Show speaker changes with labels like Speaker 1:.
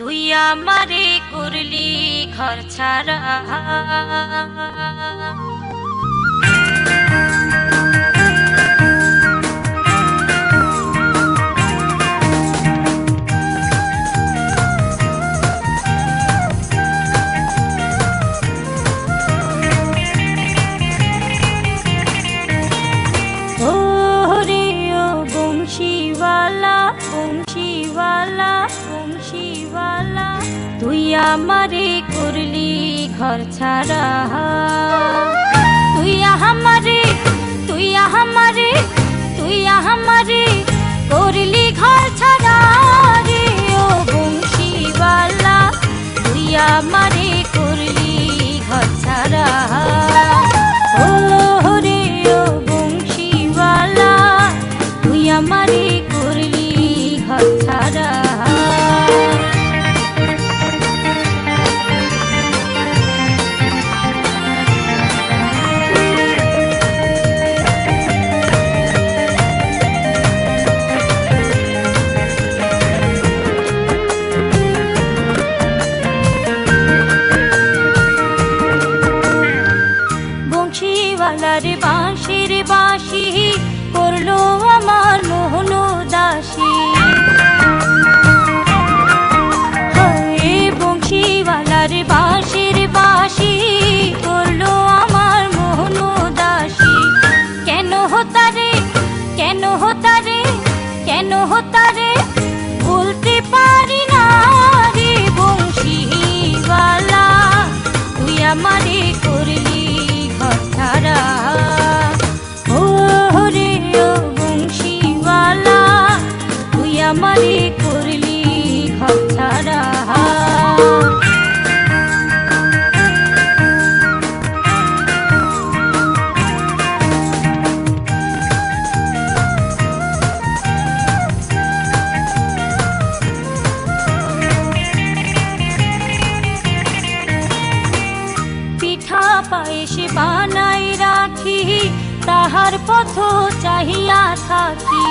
Speaker 1: তুই আমারে করলি ঘর ছাড়া। তুই আমারে করলি ঘর ছাড়া, তুই আমারে করলি ঘর ছাড়া রে ও বংশীওয়ালা, তুই আমারে করলি ঘর ছাড়া। ও রে ও বংশীওয়ালা, তুই আমারে করলি ঘর ছাড়া। বংশীওয়ালার বাঁশির বাঁশি করলো আমার মোহন দাসী। বংশীওয়ালার বাঁশির বাঁশি করলো আমার মোহন দাসী। কেন হতারে কেন হতারে কেন হতারে বলতে পারি না রে বংশীওয়ালা, তুই আমারে করলি ঘর ছাড়া। ও রে ও বংশীওয়ালা, তুই আমারে করলি ঘর ছাড়া। পিঠা পায়েস বানাই রাখি, তাহার পথ চাহিয়া থাকি।